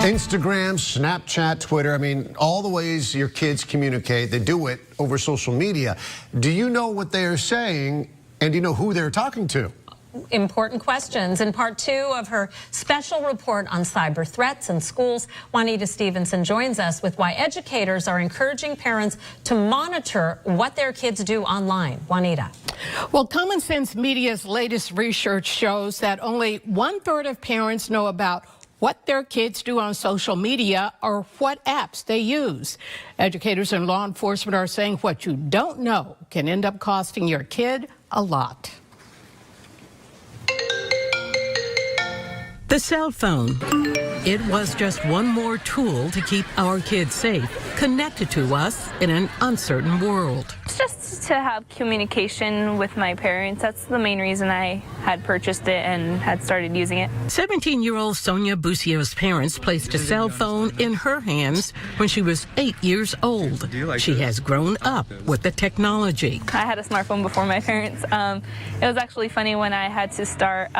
Instagram, Snapchat, Twitter, I mean, all the ways your kids communicate, they do it over social media. Do you know what they are saying, and do you know who they're talking to? Important questions. In part 2 of her special report on cyber threats in schools, Juanita Stevenson joins us with why educators are encouraging parents to monitor what their kids do online. Juanita. Well, Common Sense Media's latest research shows that only 1/3 of parents know about what their kids do on social media or what apps they use. Educators and law enforcement are saying what you don't know can end up costing your kid a lot. The cell phone. It was just one more tool to keep our kids safe, connected to us in an uncertain world. It's just to have communication with my parents. That's the main reason I had purchased it and had started using it. 17-year-old Sonia Bucio's parents placed a cell phone in her hands when she was 8 years old. She has grown up with the technology. I had a smartphone before my parents. It was actually funny when I had to start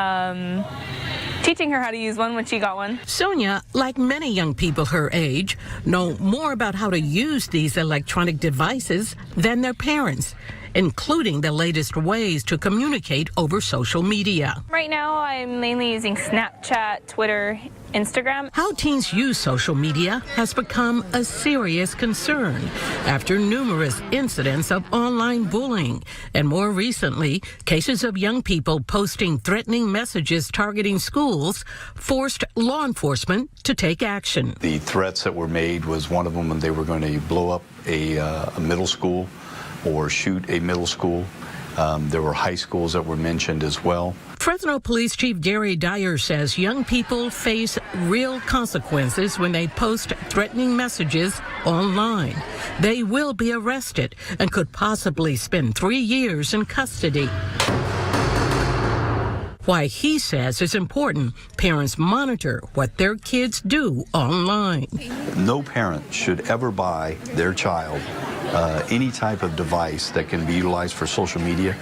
teaching her how to use one when she got one. Sonia, like many young people her age, know more about how to use these electronic devices than their parents, including the latest ways to communicate over social media. Right now, I'm mainly using Snapchat, Twitter, Instagram. How teens use social media has become a serious concern after numerous incidents of online bullying, and more recently, cases of young people posting threatening messages targeting schools forced law enforcement to take action. The threats that were made was one of them when they were going to blow up a middle school or shoot a middle school. There were high schools that were mentioned as well. Fresno Police Chief Gary Dyer says young people face real consequences when they post threatening messages online. They will be arrested and could possibly spend 3 years in custody. Why he says it's important parents monitor what their kids do online. No parent should ever buy their child any type of device that can be utilized for social media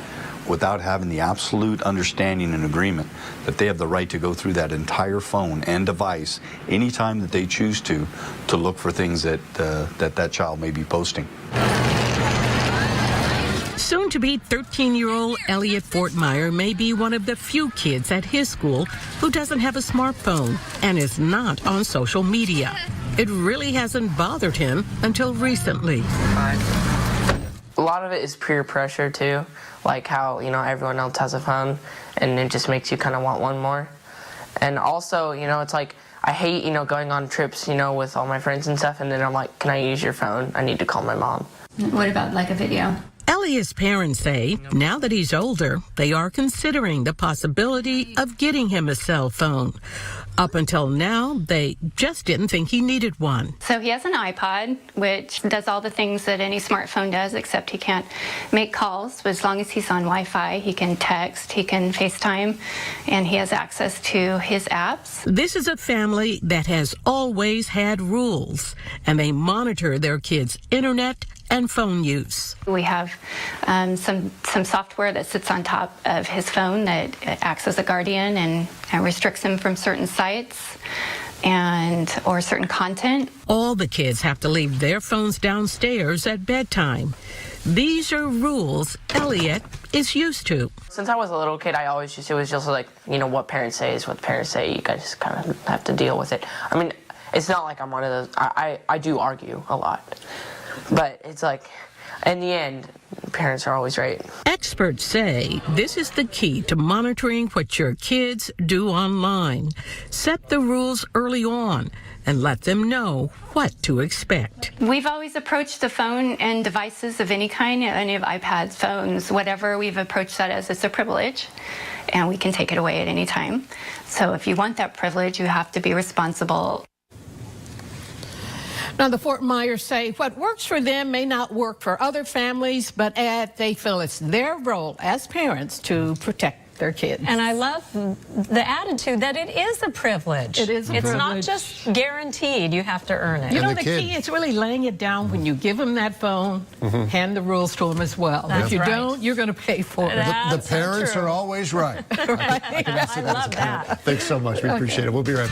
without having the absolute understanding and agreement that they have the right to go through that entire phone and device anytime that they choose to look for things that that child may be posting. Soon-to-be 13-year-old Elliot Fortmeyer may be one of the few kids at his school who doesn't have a smartphone and is not on social media. It really hasn't bothered him until recently. A lot of it is peer pressure too, like how, everyone else has a phone and it just makes you kind of want one more. And also, it's like I hate, going on trips, with all my friends and stuff, and then I'm like, can I use your phone? I need to call my mom. What about like a video? Elliot's parents say now that he's older, they are considering the possibility of getting him a cell phone. Up until now, they just didn't think he needed one. So he has an iPod, which does all the things that any smartphone does, except he can't make calls. But as long as he's on Wi-Fi, he can text, he can FaceTime, and he has access to his apps. This is a family that has always had rules, and they monitor their kids' internet and phone use. We have some software that sits on top of his phone that acts as a guardian and restricts him from certain sites or certain content. All the kids have to leave their phones downstairs at bedtime. These are rules Elliot is used to. Since I was a little kid, it was just like, what parents say is what parents say. You guys kind of have to deal with it. I mean, it's not like I'm one of those. I do argue a lot. But it's like, in the end, parents are always right. Experts say this is the key to monitoring what your kids do online. Set the rules early on and let them know what to expect. We've always approached the phone and devices of any kind, any of iPads, phones, whatever, we've approached that as it's a privilege, and we can take it away at any time. So if you want that privilege, you have to be responsible. Now, the Fortmeyers say what works for them may not work for other families, but they feel it's their role as parents to protect their kids. And I love the attitude that it is a privilege. It is a privilege. It's not just guaranteed. You have to earn it. You know, the key is really laying it down when you give them that phone, hand the rules to them as well. That's if you right. don't, you're going to pay for it. The parents are always right. Right. I love that. Thanks so much. We appreciate it. We'll be right back.